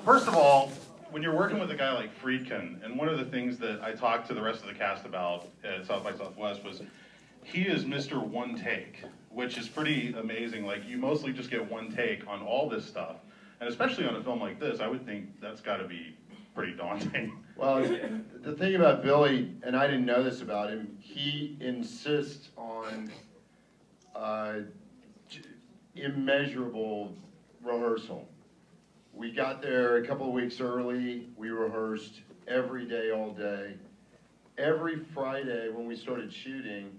first of all, when you're working with a guy like Friedkin, and one of the things that I talked to the rest of the cast about at South by Southwest was, he is Mr. One Take, which is pretty amazing. Like, you mostly just get one take on all this stuff. And especially on a film like this, I would think that's got to be pretty daunting. Well, the thing about Billy, and I didn't know this about him, he insists on immeasurable rehearsal. We got there a couple of weeks early. We rehearsed every day, all day. Every Friday when we started shooting,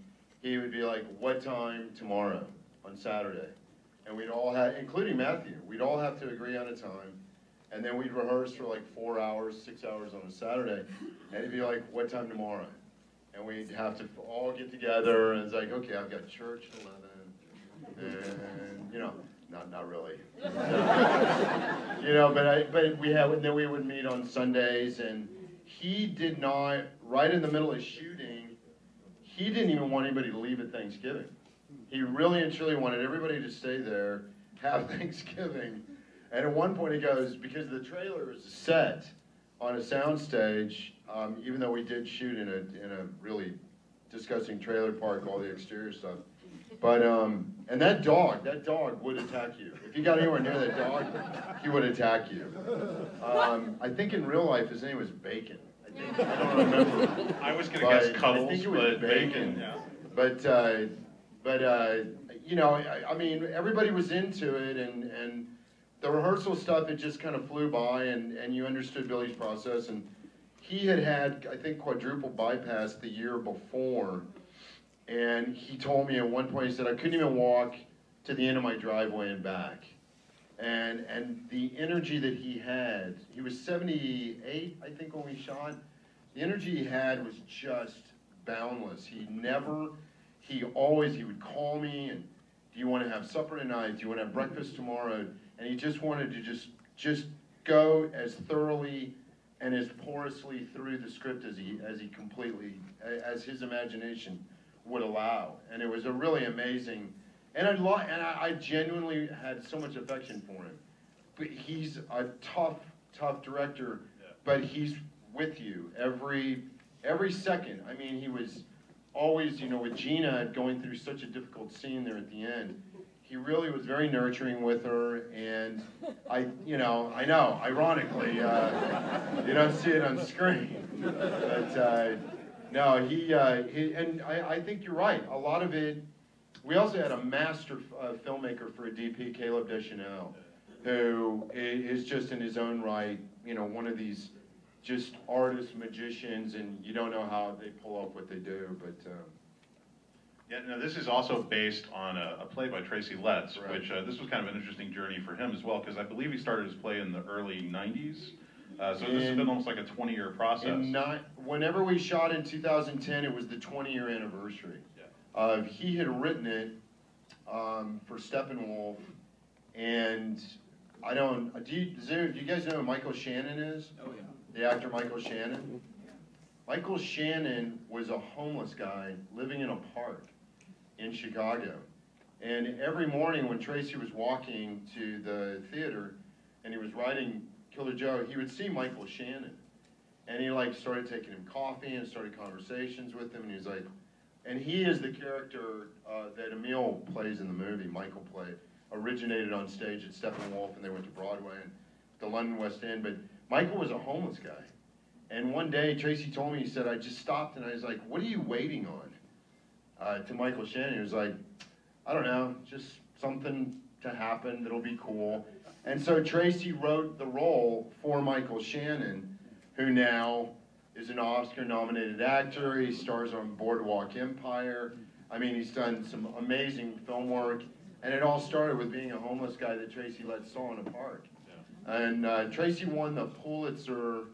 he would be like, what time tomorrow on Saturday? And we'd all have, including Matthew, we'd all have to agree on a time. And then we'd rehearse for like 4 hours, 6 hours on a Saturday. And he'd be like, what time tomorrow? And we'd have to all get together, and it's like, okay, I've got church at 11. And, you know, not really. You know, but we had, and then we would meet on Sundays, and he did not, right in the middle of shooting, he didn't even want anybody to leave at Thanksgiving. He really and truly wanted everybody to stay there, have Thanksgiving. And at one point he goes, because the trailer is set on a soundstage, even though we did shoot in a really disgusting trailer park, all the exterior stuff. But, and that dog would attack you. If you got anywhere near that dog, he would attack you. I think in real life his name was Bacon. I don't remember. I was going to guess Cuddles, I think it was but Bacon. Yeah. But you know, I mean, everybody was into it, and the rehearsal stuff, it just kind of flew by, and you understood Billy's process, and he had, I think, quadruple bypass the year before, and he told me at one point, he said, I couldn't even walk to the end of my driveway and back. And the energy that he was 78, I think, when we shot. The energy he had was just boundless. He would call me and, do you want to have supper tonight? Do you want to have breakfast tomorrow? And he just wanted to just go as thoroughly and as porously through the script as as his imagination would allow. And it was a really amazing, and I genuinely had so much affection for him. But he's a tough director, but he's with you every second. I mean, he was always, you know, with Gina going through such a difficult scene there at the end, he really was very nurturing with her, and I know, ironically, you don't see it on screen, but no, and I think you're right. A lot of it, we also had a master filmmaker for a DP, Caleb Deschanel, who is just in his own right, you know, one of these just artists, magicians, and you don't know how they pull off what they do, but. Yeah, no, this is also based on a play by Tracy Letts, right. which this was kind of an interesting journey for him as well, because I believe he started his play in the early 90s. So this has been almost like a 20-year process. Whenever we shot in 2010, it was the 20-year anniversary. Yeah. He had written it for Steppenwolf, and I don't, do you guys know who Michael Shannon is? Oh, yeah. The actor Michael Shannon? Michael Shannon was a homeless guy living in a park in Chicago. And every morning when Tracy was walking to the theater and he was writing Killer Joe, he would see Michael Shannon. And he like started taking him coffee and started conversations with him, and he was like, and he is the character that Emil plays in the movie, Michael played, originated on stage at Steppenwolf, and they went to Broadway and the London West End, but Michael was a homeless guy. And one day, Tracy told me, he said, I just stopped and I was like, what are you waiting on? To Michael Shannon, he was like, I don't know, just something to happen that'll be cool. And so Tracy wrote the role for Michael Shannon, who now is an Oscar-nominated actor. He stars on Boardwalk Empire. I mean, he's done some amazing film work. And it all started with being a homeless guy that Tracy Letts saw in a park. Yeah. And Tracy won the Pulitzer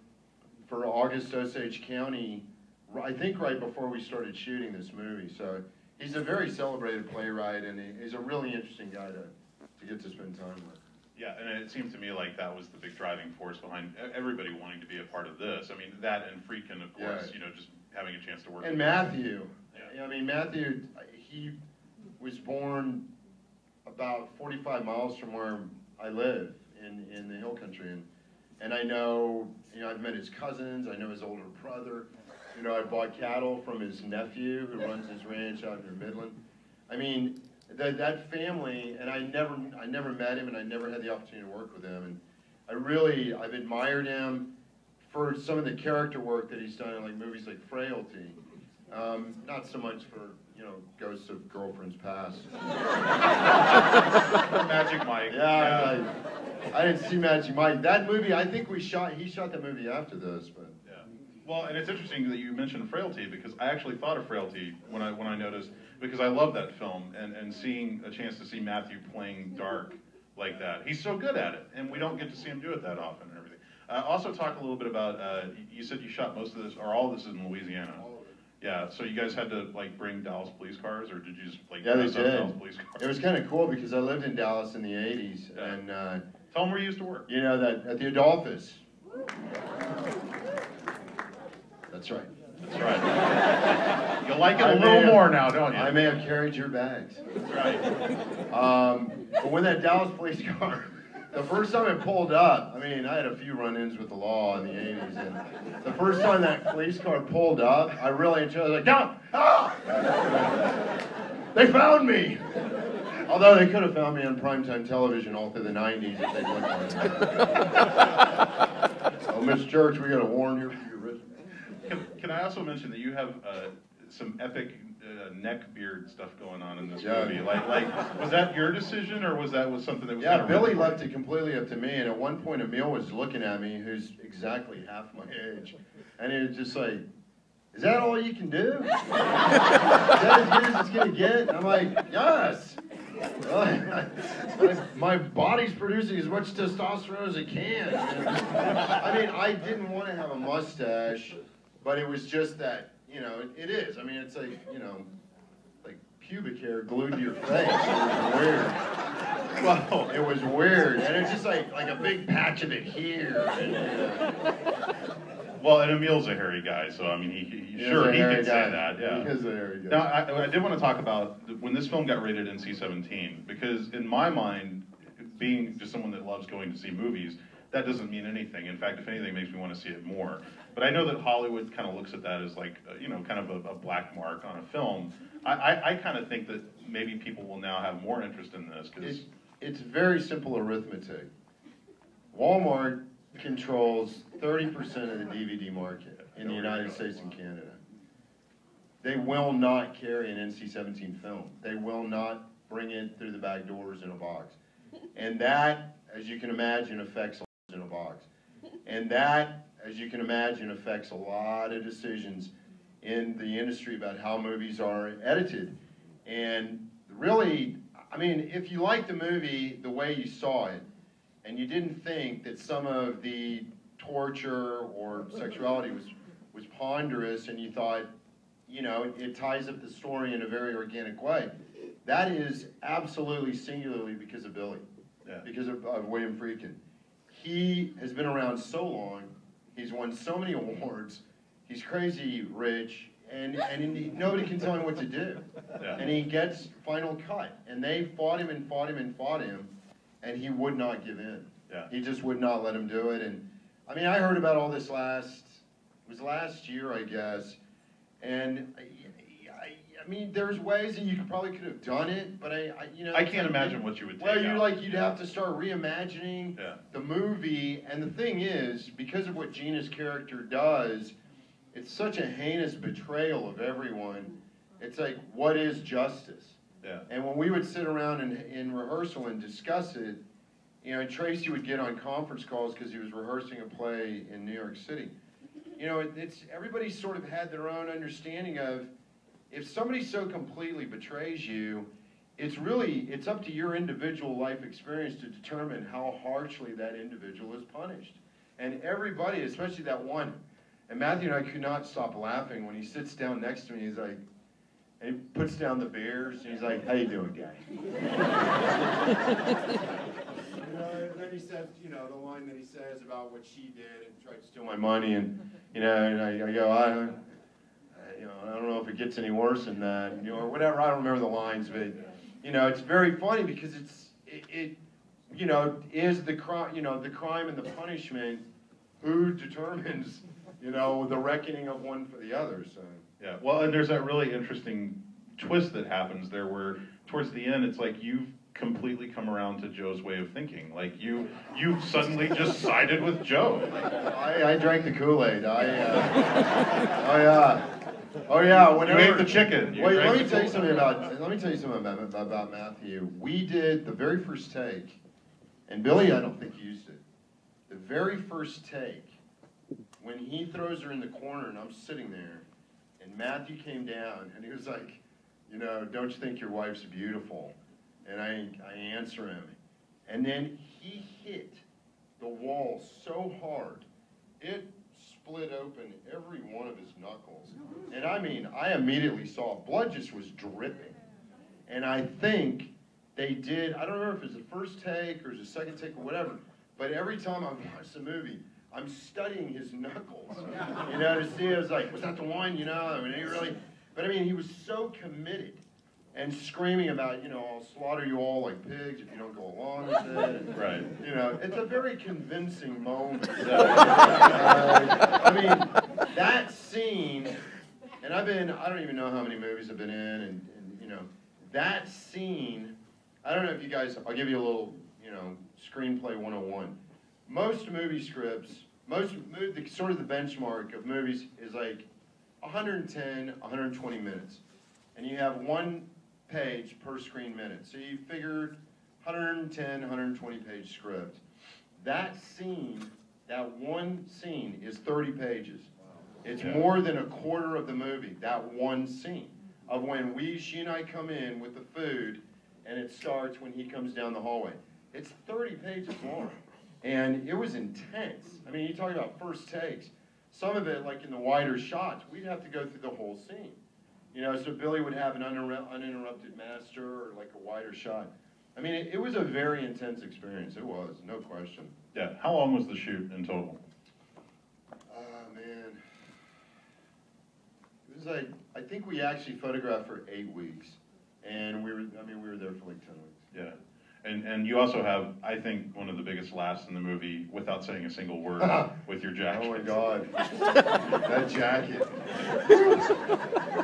for August Osage County, I think right before we started shooting this movie. So he's a very celebrated playwright, and he's a really interesting guy to get to spend time with. Yeah, and it seemed to me like that was the big driving force behind everybody wanting to be a part of this. I mean, that and Friedkin, of course, you know, just having a chance to work and with Matthew. Yeah. I mean, Matthew, he was born about 45 miles from where I live in the hill country, and And I know, I've met his cousins, I know his older brother. I bought cattle from his nephew who runs his ranch out near Midland. I mean, that family, and I never met him, and I never had the opportunity to work with him. And I've admired him for some of the character work that he's done in like movies like Frailty. Not so much for, Ghosts of Girlfriends Past. Magic Mike. Yeah. I didn't see Magic Mike. That movie, I think he shot that movie after this, but. Yeah. Well, and it's interesting that you mentioned Frailty, because I actually thought of Frailty when I noticed, because I love that film, and seeing a chance to see Matthew playing dark like that. He's so good at it, and we don't get to see him do it that often and everything. Also talk a little bit about, you said you shot most of this, or all of this is in Louisiana. Yeah, so you guys had to like bring Dallas police cars, or did you just like dress up Dallas police cars? It was kind of cool because I lived in Dallas in the 80s, and tell them where you used to work. That at the Adolphus. That's right. That's right. You like it a little more now, don't you? I may have carried your bags. That's right. But when that Dallas police car, the first time it pulled up, I had a few run-ins with the law in the 80s, and the first time that police car pulled up, I really enjoyed it. I was like, no! Ah! They found me! Although they could have found me on primetime television all through the 90s if they'd looked at me. Oh, Miss Church, we got a warrant here for your wrist. Can I also mention that you have some epic neck beard stuff going on in this movie? Like, was that your decision, or was something that was? Yeah, Billy left it completely up to me, and at one point Emil was looking at me, who's exactly half my age, and he was just like, "Is that all you can do? Is that as good as it's gonna get?" And I'm like, "Yes." My body's producing as much testosterone as it can. And, I didn't want to have a mustache, but it was just that, it is. It's like, like pubic hair glued to your face. It was weird. Well, it was weird. And it's just like a big patch of it here. And, Well, and Emil's a hairy guy, so he can say that. Yeah. He is a hairy guy. Now, I did want to talk about when this film got rated NC-17, because in my mind, being just someone that loves going to see movies, that doesn't mean anything. In fact, if anything, it makes me want to see it more. But I know that Hollywood kind of looks at that as like, kind of a black mark on a film. I kind of think that maybe people will now have more interest in this. It's very simple arithmetic. Walmart controls 30% of the DVD market in the United States and Canada. They will not carry an NC-17 film. They will not bring it through the back doors in a box. And that, as you can imagine, affects in a box. And that, as you can imagine, affects a lot of decisions in the industry about how movies are edited. And really, if you like the movie the way you saw it, and you didn't think that some of the torture or sexuality was ponderous, and you thought, it ties up the story in a very organic way, that is absolutely singularly because of Billy, because of William Friedkin. He has been around so long, he's won so many awards, he's crazy rich, and nobody can tell him what to do. Yeah. And he gets final cut, and they fought him and fought him and fought him, and he would not give in. Yeah. He just would not let him do it. And I heard about all this last year, I guess. And there's ways that you could have done it, but I can't imagine what you would take. Well, you'd have to start reimagining the movie. And the thing is, because of what Gina's character does, it's such a heinous betrayal of everyone. It's like, what is justice? Yeah. And when we would sit around in rehearsal and discuss it, and Tracy would get on conference calls because he was rehearsing a play in New York City. Everybody sort of had their own understanding of, if somebody so completely betrays you, it's up to your individual life experience to determine how harshly that individual is punished. And everybody, especially that one, and Matthew and I could not stop laughing when he sits down next to me. He's like, and he puts down the beers, and he's like, "How you doing, guy?" And then he says, the line that he says about what she did and tried to steal my money, and and I go, I don't know if it gets any worse than that, or whatever. I don't remember the lines, but it's very funny because you know, is the crime, you know, the crime and the punishment, who determines, you know, the reckoning of one for the other, so. Yeah, well, and there's that really interesting twist that happens there where towards the end it's like you've completely come around to Joe's way of thinking. Like you suddenly just sided with Joe. Like, I drank the Kool-Aid. Oh yeah. Whenever, you ate the chicken. Wait, let me tell you something about Matthew. We did the very first take, and Billy, I don't think used it. The very first take, when he throws her in the corner, and I'm sitting there, and Matthew came down, and he was like, you know, don't you think your wife's beautiful? And I answer him, and then he hit the wall so hard, it split open every one of his knuckles. And I mean, I immediately saw blood just was dripping. And I think they did, I don't remember if it was the first take or it was the second take or whatever, but every time I watch the movie, I'm studying his knuckles, you know, to see, I was like, was that the one, you know, I mean, he really, but I mean, he was so committed and screaming about, you know, I'll slaughter you all like pigs if you don't go along with it. right. You know, it's a very convincing moment. I mean, that scene, and I don't even know how many movies I've been in, and you know, that scene, I don't know if you guys, I'll give you a little, you know, screenplay 101. Most movie scripts, sort of the benchmark of movies is like 110, 120 minutes. And you have one page per screen minute. So you figure 110, 120 page script. That scene, that one scene is 30 pages. It's more than a quarter of the movie, that one scene of when she and I come in with the food and it starts when he comes down the hallway. It's 30 pages long. And it was intense. I mean, you talk about first takes. Some of it, like in the wider shots, we'd have to go through the whole scene. You know, so Billy would have an uninterrupted master or like a wider shot. I mean, it was a very intense experience. It was, no question. Yeah. How long was the shoot in total? Man. It was like, I think we actually photographed for 8 weeks. And we were there for like 10 weeks. Yeah. And you also have, I think, one of the biggest laughs in the movie without saying a single word with your jacket. Oh my God. That jacket.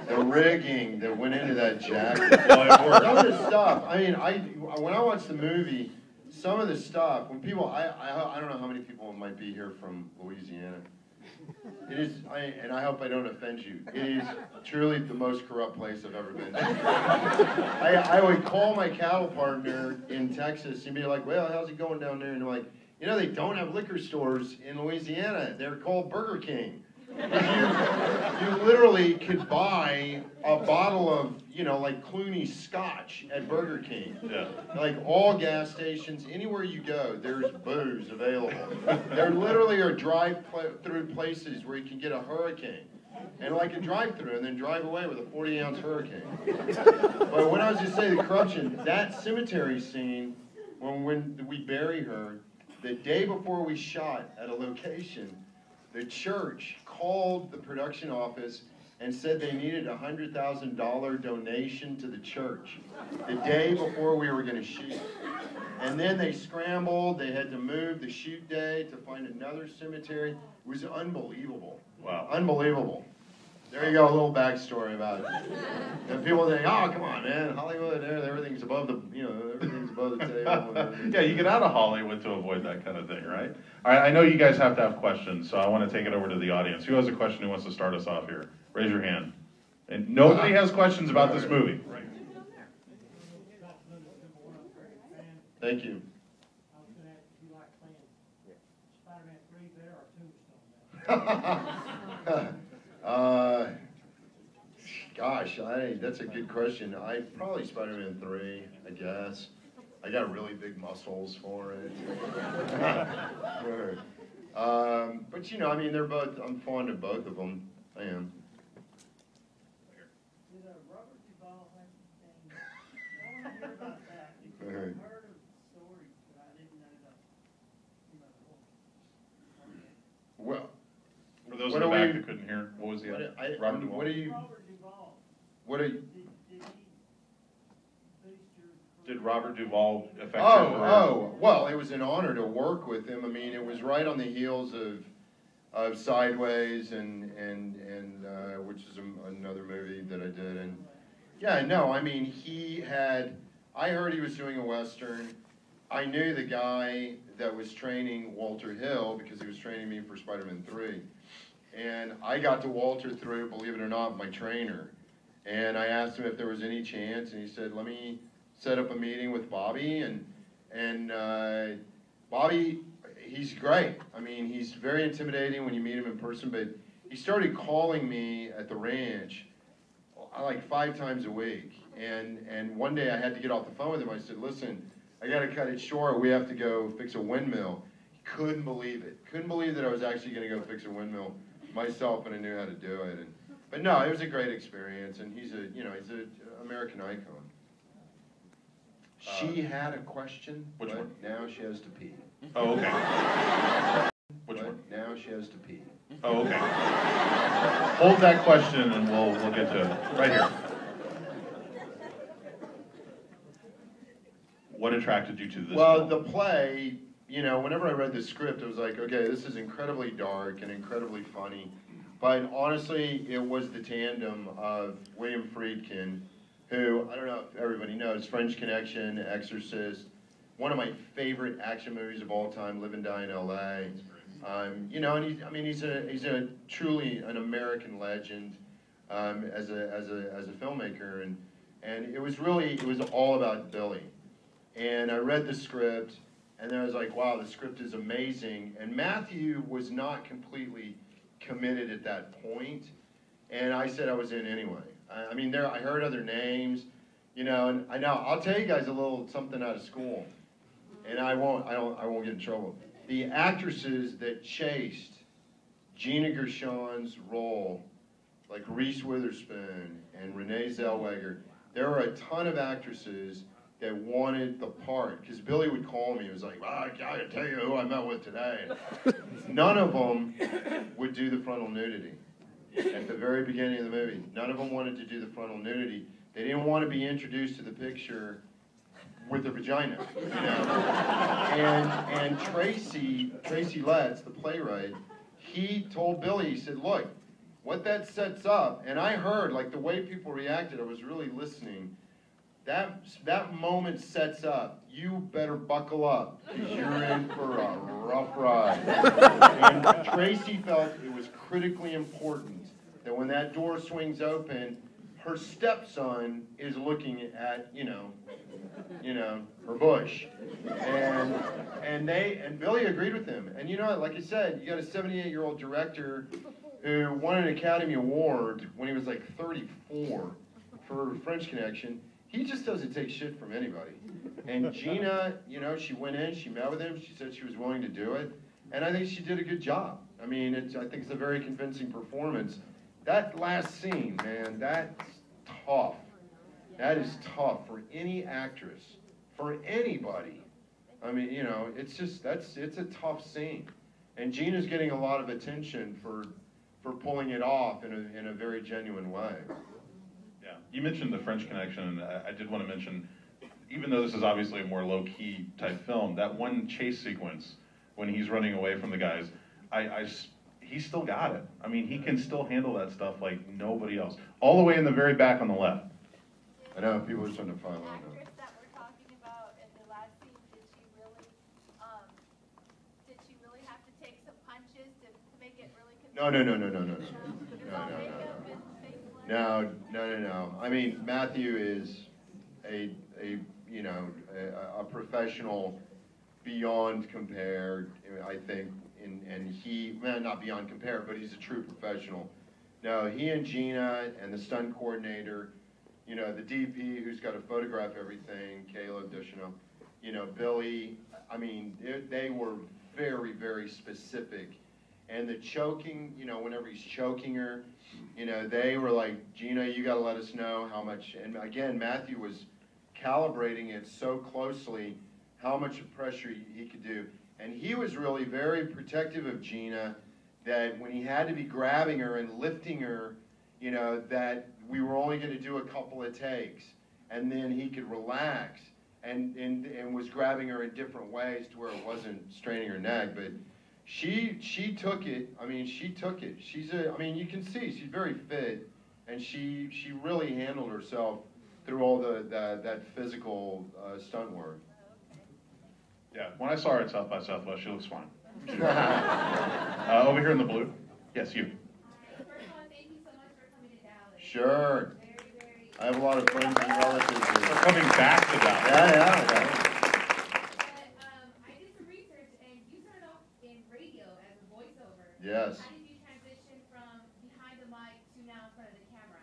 The rigging that went into that jacket. Some of the stuff, I mean, when I watch the movie, some of the stuff, when people, I don't know how many people might be here from Louisiana. It is, and I hope I don't offend you, it is truly the most corrupt place I've ever been to. I would call my cattle partner in Texas and be like, well, how's it going down there? And they're like, you know, they don't have liquor stores in Louisiana. They're called Burger King. You literally could buy a bottle of, you know, like Clooney scotch at Burger King. Yeah. Like all gas stations, anywhere you go, there's booze available. There literally are drive-through places where you can get a hurricane. And like a drive-through and then drive away with a 40-ounce hurricane. But when I was just saying the corruption, that cemetery scene, when we bury her, the day before we shot at a location, the church called the production office and said they needed a $100,000 donation to the church the day before we were going to shoot. And then they scrambled. They had to move the shoot day to find another cemetery. It was unbelievable. Wow. Unbelievable. There you go, a little backstory about it. And people think, oh, come on, man, Hollywood, everything's above the, you know, everything's above the table. Yeah, you get out of Hollywood to avoid that kind of thing, right? All right, I know you guys have to have questions, so I want to take it over to the audience. Who has a question who wants to start us off here? Raise your hand. And nobody has questions about this movie. Right. Thank you. I was going to ask if you like playing Spider-Man 3 there or Tombstone there. Gosh, that's a good question. Probably Spider-Man 3, I guess. I got really big muscles for it. But you know, I mean, I'm fond of both of them. I am. Did Robert Duvall have anything? I want to hear about that because I've heard of stories, but I didn't know the whole. Well, for those in the back that couldn't hear, what was the other? Robert Duvall. Robert Duvall. What are you? Did Robert Duvall affect your Well, it was an honor to work with him. I mean, it was right on the heels of Sideways and which is another movie that I did. And yeah, no, I mean, I heard he was doing a Western. I knew the guy that was training Walter Hill because he was training me for Spider-Man 3. And I got to Walter through, believe it or not, my trainer. And I asked him if there was any chance, and he said, let me set up a meeting with Bobby. And Bobby, he's great. I mean, he's very intimidating when you meet him in person, but he started calling me at the ranch like 5 times a week. And one day I had to get off the phone with him. I said, listen, I got to cut it short. We have to go fix a windmill. He couldn't believe it. Couldn't believe that I was actually going to go fix a windmill myself, and I knew how to do it. But no, it was a great experience, and he's an American icon. She had a question, which one? Now she has to pee. Oh, okay. Which one? Now she has to pee. Oh, okay. Hold that question, and we'll get to it right here. What attracted you to this? Well, film? the play, whenever I read the script, I was like, okay, this is incredibly dark and incredibly funny. But honestly, it was the tandem of William Friedkin, who, I don't know if everybody knows, French Connection, Exorcist, one of my favorite action movies of all time, Live and Die in L.A. And he's a truly an American legend as a filmmaker, and it was all about Billy. And I read the script, and then I was like, wow, the script is amazing. And Matthew was not completely committed at that point, and I said I was in anyway. I mean, I heard other names, and I know, I'll tell you guys a little something out of school, and I won't get in trouble. The actresses that chased Gina Gershon's role, like Reese Witherspoon and Renee Zellweger, there were a ton of actresses that wanted the part, because Billy would call me. He was like, well, I gotta tell you who I met with today. None of them would do the frontal nudity at the very beginning of the movie. None of them wanted to do the frontal nudity. They didn't want to be introduced to the picture with their vagina, And Tracy Letts, the playwright, he told Billy, he said, look, what that sets up, and I heard, like the way people reacted, I was really listening. That moment sets up, you better buckle up, because you're in for a rough ride. And Tracy felt it was critically important that when that door swings open, her stepson is looking at, her bush. And Billy agreed with him. And like I said, you got a 78-year-old director who won an Academy Award when he was like 34 for French Connection. He just doesn't take shit from anybody. And Gina, she went in, she met with him, she said she was willing to do it, and I think she did a good job. I mean, I think it's a very convincing performance. That last scene, man, that's tough. That is tough for any actress, for anybody. I mean, it's a tough scene. And Gina's getting a lot of attention for pulling it off in a very genuine way. Yeah, you mentioned the French Connection, and I did want to mention, even though this is obviously a more low-key type film, that one chase sequence when he's running away from the guys, he's still got it. I mean, he can still handle that stuff like nobody else. All the way in the very back on the left. I know people are starting to follow. The actress that we're talking about in the last scene, did she really have to take some punches to make it really convincing? No. I mean, Matthew is a professional beyond compare, I think, and he, well, not beyond compare, but he's a true professional. No, he and Gina and the stunt coordinator, the DP who's got to photograph everything, Kayla Ducheneau, Billy, I mean, they were very, very specific. And the choking, whenever he's choking her, they were like, Gina, you got to let us know how much, and again, Matthew was calibrating it so closely, how much pressure he could do. And he was really very protective of Gina, that when he had to be grabbing her and lifting her, that we were only going to do a couple of takes, and then he could relax. and was grabbing her in different ways to where it wasn't straining her neck. But she took it. I mean, she took it. I mean, you can see she's very fit, and she really handled herself through all that physical stunt work. Yeah, when I saw her at South by Southwest, she looks fine. Over here in the blue. Yes, you. First of all, thank you so much for coming to Dallas. Sure. Very. I have a lot of friends and relatives We're here. coming back to that. Yeah. But I did some research, and you started off in radio as a voiceover. Yes. How did you transition from behind the mic to now in front of the camera?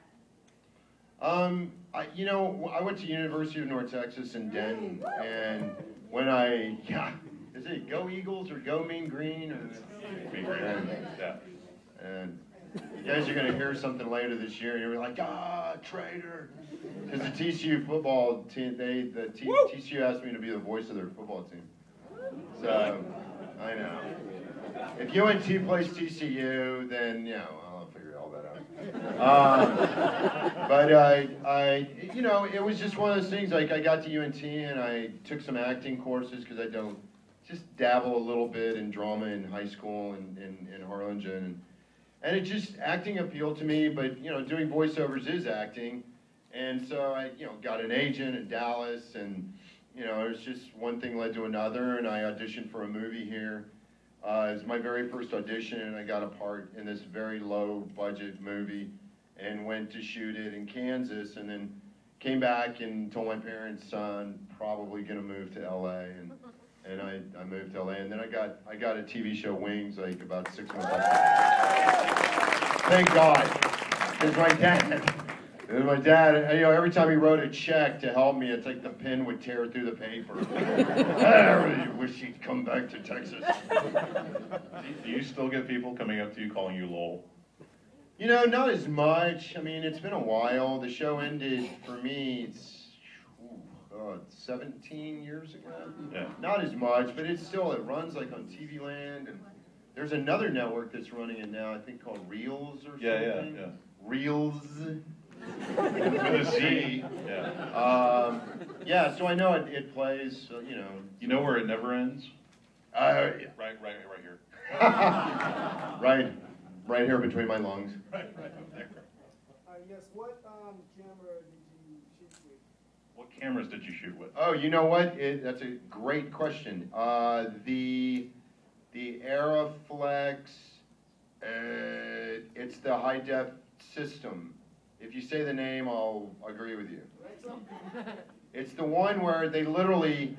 I went to University of North Texas in Denton, and when is it Go Eagles or Go Mean Green? Mean Green. Yeah. And you guys are going to hear something later this year, and you'll be like, traitor. Because the TCU football team, TCU asked me to be the voice of their football team. So, I know. If UNT plays TCU, then, I'll figure all that out. But it was just one of those things, like I got to UNT and I took some acting courses because I don't just dabble a little bit in drama in high school in Harlingen. And it just, acting appealed to me, but, doing voiceovers is acting. And so I, got an agent in Dallas, and, it was just one thing led to another, and I auditioned for a movie here. It was my very first audition, and I got a part in this very low-budget movie and went to shoot it in Kansas, and then came back and told my parents, I'm probably going to move to L.A., and I moved to LA, and then I got a TV show, Wings, like about 6 months after. Thank God, because my dad, every time he wrote a check to help me, it's like the pen would tear through the paper. I really wish he'd come back to Texas. Do you still get people coming up to you calling you Lowell? Not as much. I mean, it's been a while. The show ended, for me, it's 17 years ago. Yeah. Not as much, but it runs like on TV Land, and there's another network that's running it now, I think called Reels or something. Yeah. Reels. With a Z. Yeah. So I know it plays, You know where it never ends? Yeah. Right here. Right here between my lungs. Right up there. Yes, what camera did you shoot with? What cameras did you shoot with? Oh, you know what? That's a great question. The Aeroflex, it's the high def system. If you say the name, I'll agree with you. It's the one where they literally,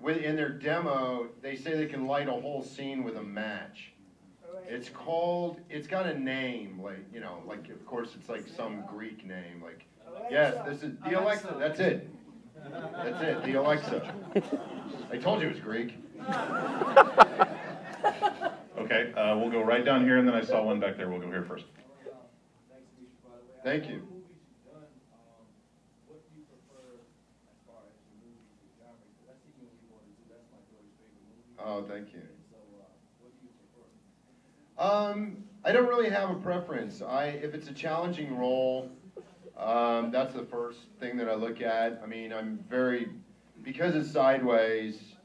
in their demo, they say they can light a whole scene with a match. It's got a name, like of course it's like some Greek name, like, yes, this is the Alexa, that's it, the Alexa. I told you it was Greek. Okay, we'll go right down here, and then I saw one back there. We'll go here first. Thank you. Oh, thank you. I don't really have a preference. If it's a challenging role, that's the first thing that I look at. I mean, because it's sideways,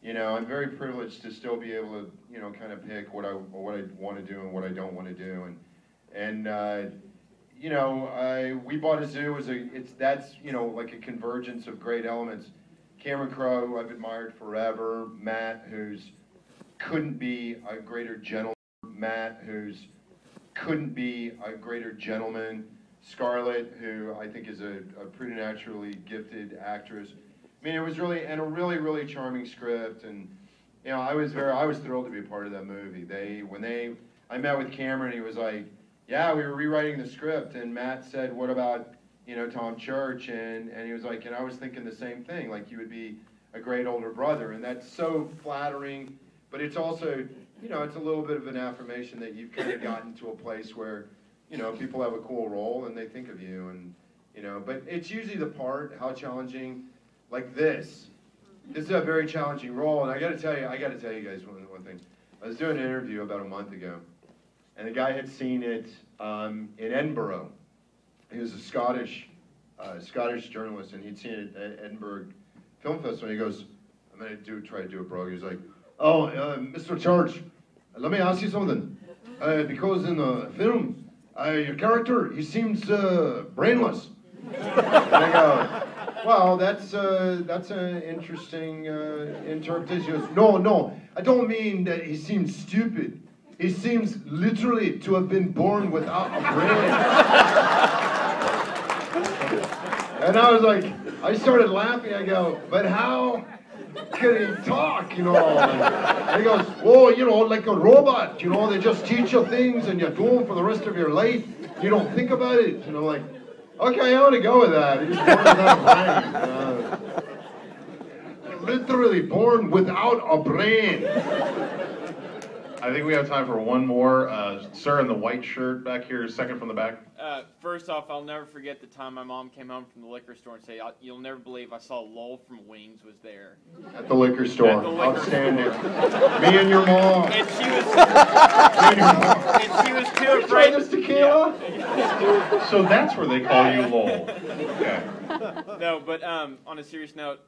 I'm very privileged to still be able to, kind of pick what I want to do and what I don't want to do. We Bought a Zoo that's like a convergence of great elements. Cameron Crowe, I've admired forever. Matt, who's couldn't be a greater gentleman. Scarlett, who I think is a preternaturally gifted actress. I mean, it was really, and a really, really charming script, and I was thrilled to be a part of that movie. I met with Cameron, he was like, yeah, we were rewriting the script, and Matt said, what about, Tom Church, and he was like, and I was thinking the same thing, like you would be a great older brother, and that's so flattering, but it's also, it's a little bit of an affirmation that you've kind of gotten to a place where, people have a cool role and they think of you, and, but it's usually the part, how challenging, like this. This is a very challenging role, and I got to tell you guys one thing. I was doing an interview about a month ago, and the guy had seen it in Edinburgh. He was a Scottish journalist, and he'd seen it at Edinburgh film festival. And he goes, I'm going to try to do a brogue. He's like, oh, Mr. Church, let me ask you something. Because in the film, your character, he seems brainless. And I go, well, that's an interesting interpretation. He goes, no, I don't mean that he seems stupid. He seems literally to have been born without a brain. And I was like, I started laughing. I go, but how can he talk, you know? And he goes, oh, you know, like a robot, you know, they just teach you things and you do them for the rest of your life. You don't think about it. And I'm like, okay, I want to go with that. He's born without a brain. Literally born without a brain. I think we have time for one more. Sir in the white shirt back here, second from the back. First off, I'll never forget the time my mom came home from the liquor store and said, "You'll never believe I saw Lowell from Wings was there." At the liquor store. At the liquor Outstanding. Me and your mom. And she was too afraid. Try this tequila? Yeah. So that's where they call you Lowell. Okay. No, but on a serious note,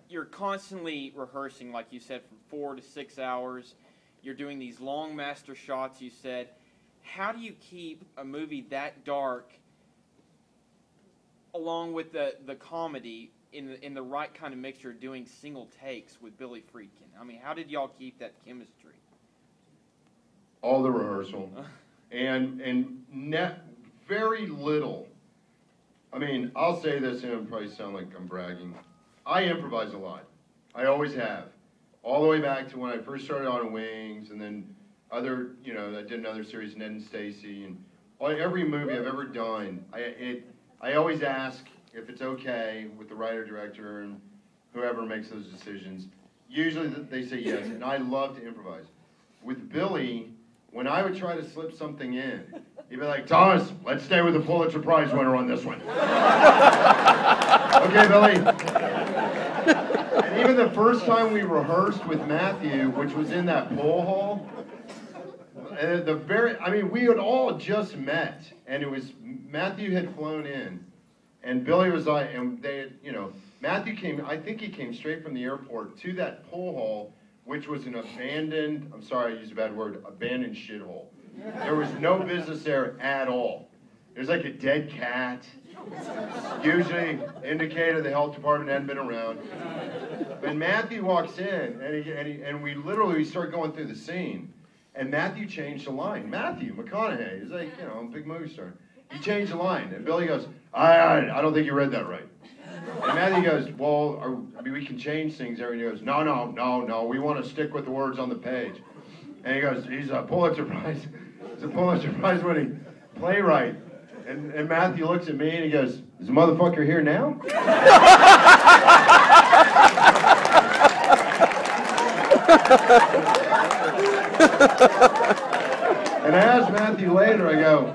you're constantly rehearsing, like you said, from 4 to 6 hours. You're doing these long master shots, you said. How do you keep a movie that dark along with the comedy in the right kind of mixture, doing single takes with Billy Friedkin? I mean, how did y'all keep that chemistry? All the rehearsal. and very little. I mean, I'll say this and it'll probably sound like I'm bragging. I improvise a lot. I always have. All the way back to when I first started on Wings, and then other, you know, I did another series, Ned and Stacy, and every movie I've ever done, I always ask if it's okay with the writer, director, and whoever makes those decisions. Usually they say yes, and I love to improvise. With Billy, when I would try to slip something in, he'd be like, Thomas, let's stay with the Pulitzer Prize winner on this one. Okay, Billy. And even the first time we rehearsed with Matthew, which was in that pool hall, and we had all just met, and it was, Matthew had flown in, and Billy was like, and they had, you know, Matthew came, I think he came straight from the airport to that pool hall, which was an abandoned, I'm sorry I used a bad word, abandoned shithole. There was no business there at all. There's like a dead cat. Usually indicated the health department hadn't been around. But Matthew walks in, and we start going through the scene. And Matthew changed the line. Matthew McConaughey, he's like, you know, a big movie star. He changed the line, and Billy goes, I don't think you read that right. And Matthew goes, well, we can change things there. And he goes, no, we want to stick with the words on the page. And he goes, he's a Pulitzer Prize winning playwright. And Matthew looks at me and he goes, is the motherfucker here now? And I asked Matthew later, I go,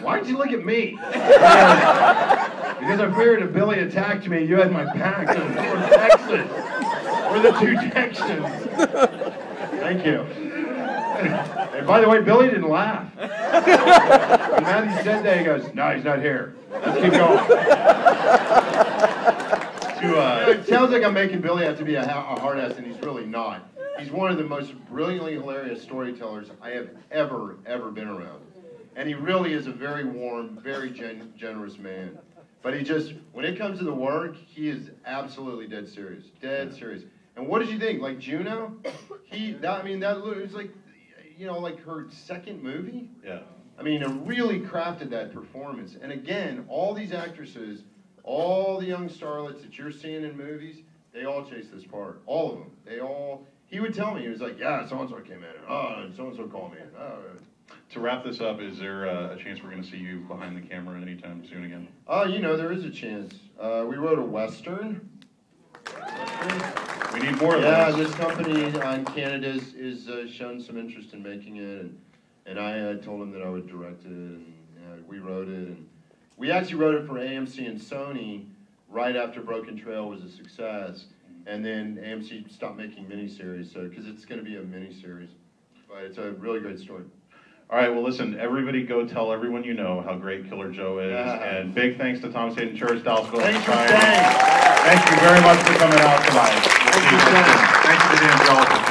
why'd you look at me? Because I figured if Billy attacked me, you had my back. We're Texas. We're the two Texans. Thank you. And by the way, Billy didn't laugh. When Matthew said that, he goes, no, he's not here. Let's keep going. It sounds like I'm making Billy have to be a hard ass, and he's really not. He's one of the most brilliantly hilarious storytellers I have ever been around. And he really is a very warm, very generous man. But he just, when it comes to the work, he is absolutely dead serious. Dead serious. And what did you think? Like Juno? That was like, you know, like her second movie? Yeah. I mean, it really crafted that performance. And again, all these actresses, all the young starlets that you're seeing in movies, they all chase this part. All of them. He would tell me, he was like, yeah, so-and-so came in. Oh, so-and-so called me. Oh. To wrap this up, is there a chance we're going to see you behind the camera anytime soon again? You know, there is a chance. We wrote a Western. We need more of Yeah, those. this company in Canada is shown some interest in making it, and I told them that I would direct it, and we wrote it. And we actually wrote it for AMC and Sony right after Broken Trail was a success, and then AMC stopped making miniseries, because it's going to be a miniseries. But it's a really great story. All right, well, listen, everybody go tell everyone you know how great Killer Joe is. Yeah. And big thanks to Thomas Haden Church, Dallasville. Thanks for Society. staying. Thank you very much for coming out tonight. Thanks for staying. Thank you to the Angelical.